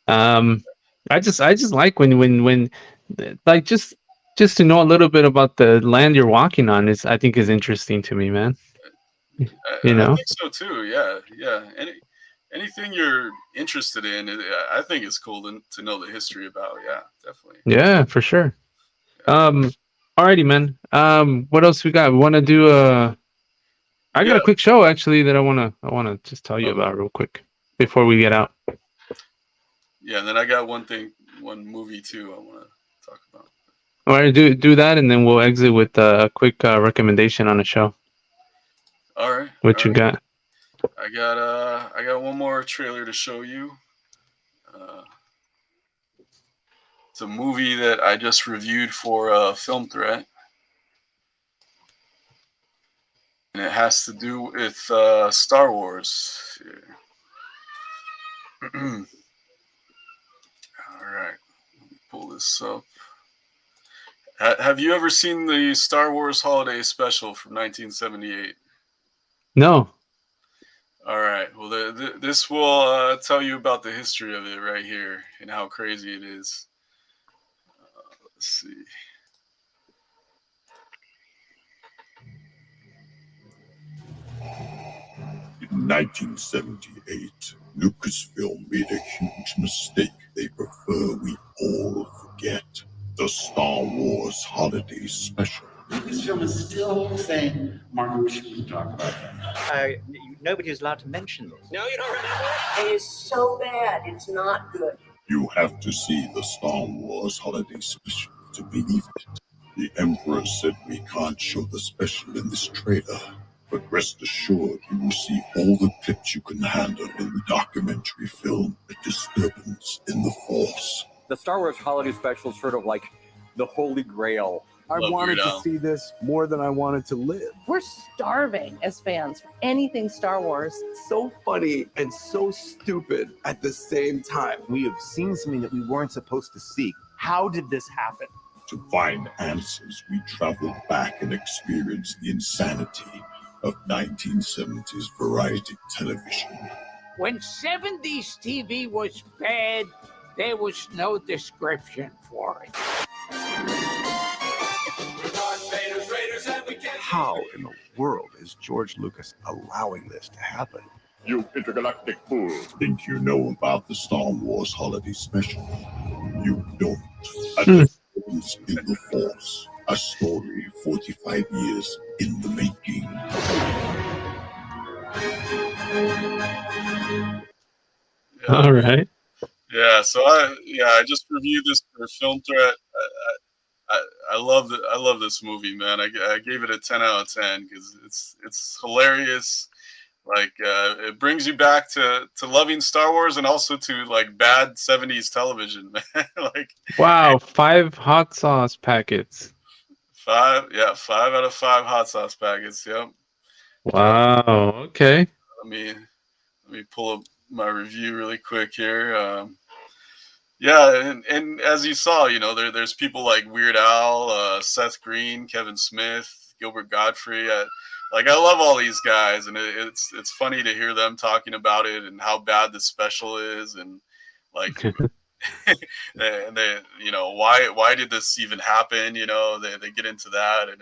um I just like when like just to know a little bit about the land you're walking on is interesting to me, man. You I know? think so too. Yeah. Anything you're interested in, I think it's cool to know the history about. Yeah, definitely. Yeah, for sure. Yeah. Alrighty, man. What else we got? We want to do I got Yeah. a quick show actually that I wanna just tell you Oh, about real quick before we get out. yeah. And then I got one movie too I want to talk about. All right, do that, and then we'll exit with a quick recommendation on a show. All right. What you got? I got one more trailer to show you. Uh, it's a movie that I just reviewed for Film Threat, and it has to do with Star Wars. All right, let me pull this up. Have you ever seen the Star Wars Holiday Special from 1978? No. All right. Well, this will tell you about the history of it right here and how crazy it is. Let's see. In 1978, Lucasfilm made a huge mistake they prefer we all forget. The Star Wars Holiday Special Lucasfilm is still saying, Martin, we shouldn't talk about that. Nobody's allowed to mention this. No, you don't remember it? It is so bad, it's not good. You have to see the Star Wars Holiday Special to believe it. The Emperor said we can't show the special in this trailer, but rest assured you will see all the clips you can handle in the documentary film A Disturbance in the Force. The Star Wars Holiday Special is sort of like the holy grail. I Love wanted Weird to Al. see this more than I wanted to live. We're starving as fans for anything Star Wars. So funny and so stupid at the same time. We have seen something that we weren't supposed to see. How did this happen? To find answers, we traveled back and experienced the insanity of 1970s variety television. When 70s TV was bad, there was no description for it. How in the world is George Lucas allowing this to happen? You intergalactic fool. Think you know about the Star Wars Holiday Special? You don't. A Disturbance in the Force. A story 45 years in the making. Yeah. All right. Yeah, so I just reviewed this for Film Threat. I love it. I love this movie, man. I gave it a 10 out of 10 because it's hilarious. Like it brings you back to loving Star Wars and also to like bad 70s television, man. Like Wow, 5 hot sauce packets. 5 out of 5 hot sauce packets. Yep. Wow. Okay. Let me pull up my review really quick here. Yeah, and as you saw, you know, there's people like Weird Al, Seth Green, Kevin Smith, Gilbert Godfrey. I love all these guys, and it's funny to hear them talking about it and how bad the special is, and like, and they, you know, why did this even happen? You know, they get into that, and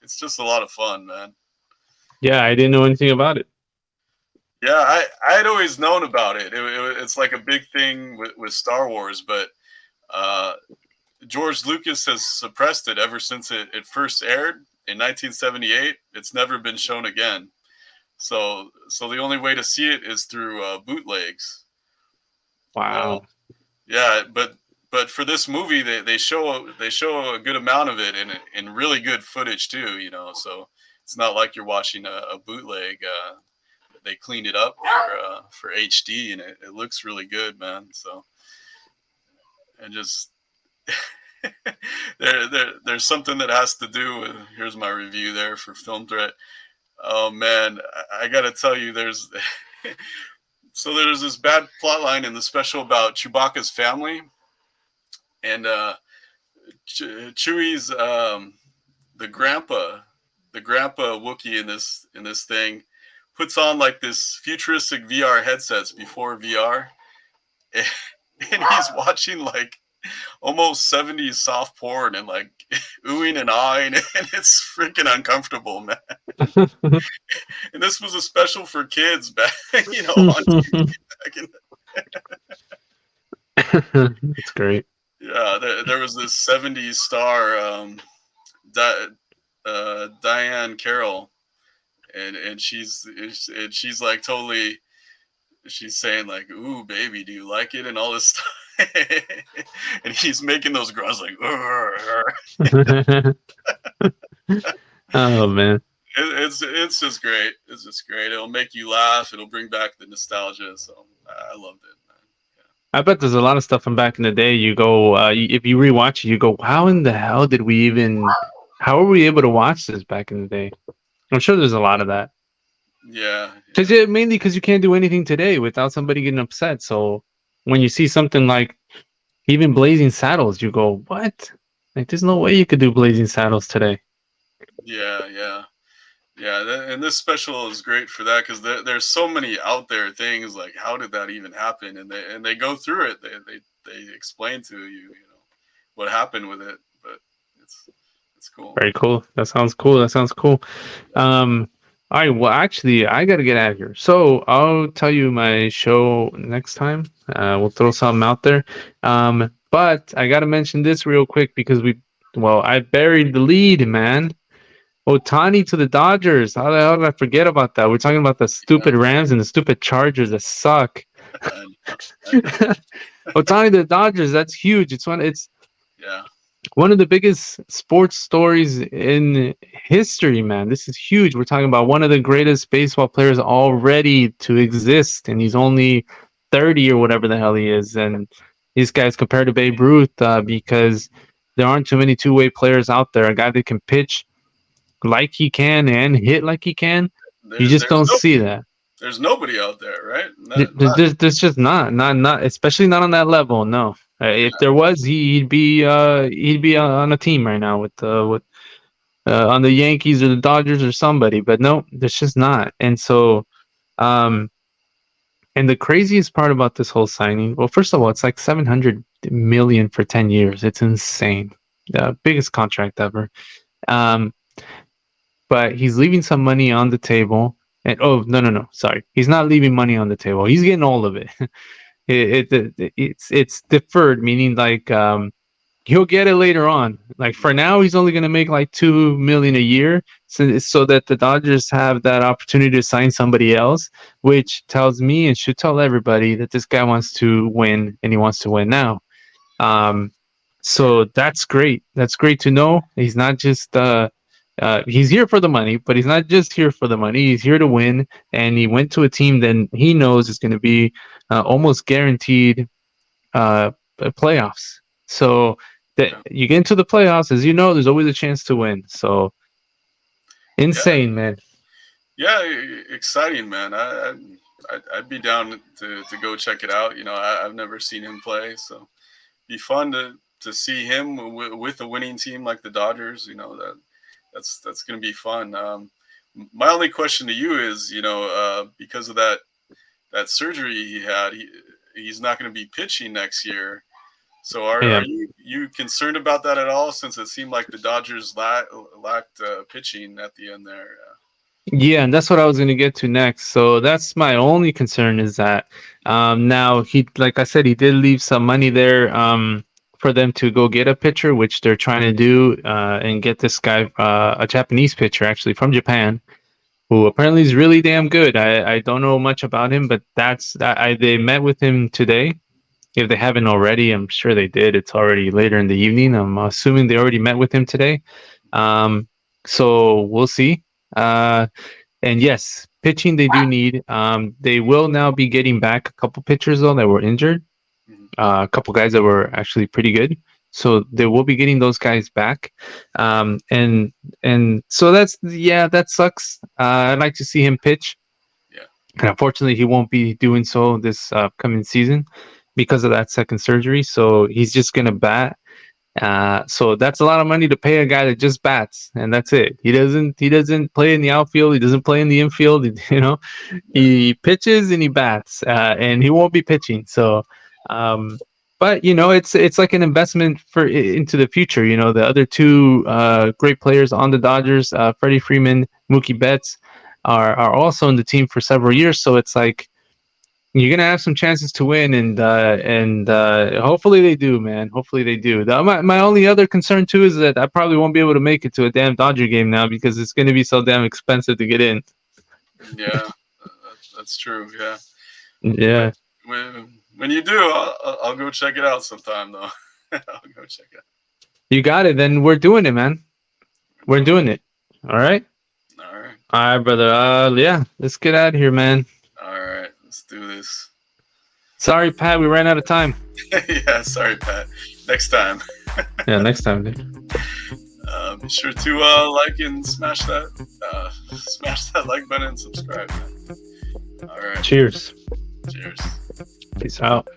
it's just a lot of fun, man. Yeah, I didn't know anything about it. Yeah, I had always known about it. It's like a big thing with Star Wars, but George Lucas has suppressed it ever since it first aired in 1978. It's never been shown again. So the only way to see it is through bootlegs. Wow. Yeah, but for this movie, they show a good amount of it in really good footage too. You know, so it's not like you're watching a bootleg. They cleaned it up for HD, and it looks really good, man. So, and just there's something that has to do with. Here's my review there for Film Threat. Oh man, I gotta tell you, there's this bad plot line in the special about Chewbacca's family, and Chewie's the grandpa Wookiee in this thing puts on like this futuristic VR headsets before VR, and he's watching like almost 70s soft porn and like oohing and ahhing, and it's freaking uncomfortable, man. And this was a special for kids back, you know, on TV back in That's great. Yeah, there was this 70s star, Diane Carroll. And she's like totally, she's saying like, "Ooh, baby, do you like it?" and all this stuff. And he's making those grunts like, Oh man, it's just great. It's just great. It'll make you laugh. It'll bring back the nostalgia. So I loved it, man. I bet there's a lot of stuff from back in the day. You go, if you rewatch it, you go, "How in the hell did we even? How were we able to watch this back in the day?" I'm sure there's a lot of that. Yeah. Mainly because you can't do anything today without somebody getting upset. So when you see something like even Blazing Saddles, you go, "What? Like, there's no way you could do Blazing Saddles today." Yeah. And this special is great for that because there's so many out there things like, how did that even happen? And they go through it. They explain to you, you know, what happened with it. But it's cool. Very cool. That sounds cool. All right. Well, actually, I got to get out of here. So I'll tell you my show next time. We'll throw something out there. But I got to mention this real quick because Well, I buried the lead, man. Otani to the Dodgers. How the hell did I forget about that? We're talking about the stupid Rams and the stupid Chargers that suck. Otani to the Dodgers. That's huge. It's Yeah. one of the biggest sports stories in history, man. This is huge. We're talking about one of the greatest baseball players already to exist, and he's only 30 or whatever the hell he is. And these guys compared to Babe Ruth because there aren't too many two-way players out there. A guy that can pitch like he can and hit like he can. You just don't see that. There's nobody out there, right? There's just not, especially not on that level. No, if there was, he'd be on a team right now with on the Yankees or the Dodgers or somebody. But no, there's just not. And so, and the craziest part about this whole signing, well, first of all, it's like 700 million for 10 years. It's insane. The biggest contract ever. But he's leaving some money on the table. And no, sorry, he's not leaving money on the table. He's getting all of it. It's deferred, meaning like he'll get it later on. Like for now, he's only going to make like $2 million a year, so that the Dodgers have that opportunity to sign somebody else, which tells me and should tell everybody that this guy wants to win and he wants to win now. So that's great. That's great to know. He's not just he's here for the money, but he's not just here for the money. He's here to win, and he went to a team that he knows is going to be almost guaranteed playoffs. So that you get into the playoffs, as you know, there's always a chance to win. So insane, man. Yeah, exciting, man. I'd be down to go check it out. You know, I've never seen him play, so be fun to see him with a winning team like the Dodgers. You know, that's going to be fun. My only question to you is, you know, because of that surgery he had, he's not going to be pitching next year. So are you concerned about that at all? Since it seemed like the Dodgers lacked pitching at the end there. Yeah, and that's what I was going to get to next. So that's my only concern is that now he, like I said, he did leave some money there for them to go get a pitcher, which they're trying to do and get this guy, a Japanese pitcher actually from Japan, who apparently is really damn good. I don't know much about him, but they met with him today. If they haven't already, I'm sure they did. It's already later in the evening. I'm assuming they already met with him today. So we'll see. And yes, pitching they do need. They will now be getting back a couple pitchers though that were injured. A couple guys that were actually pretty good. So they will be getting those guys back. And so that sucks. I'd like to see him pitch. Yeah. And unfortunately, he won't be doing so this coming season because of that second surgery. So he's just gonna bat. So that's a lot of money to pay a guy that just bats, and that's it. He doesn't play in the outfield. He doesn't play in the infield. You know, he pitches and he bats, and he won't be pitching. So, but you know, it's like an investment into the future. You know, the other two great players on the Dodgers, Freddie Freeman, Mookie Betts, are also in the team for several years. So it's like, you're gonna have some chances to win, and hopefully they do, man. Hopefully they do. My only other concern too is that I probably won't be able to make it to a damn Dodger game now because it's gonna be so damn expensive to get in. Yeah, that's true. Yeah. Yeah. When you do, I'll go check it out sometime though. I'll go check it out. You got it. Then we're doing it, man. We're doing it. All right. All right. All right, brother. Yeah. Let's get out of here, man. All right. Let's do this. Sorry, Pat. We ran out of time. Yeah. Sorry, Pat. Next time. Yeah. Next time, dude. Be sure to like and smash that like button and subscribe, man. All right. Cheers. Cheers. Peace out.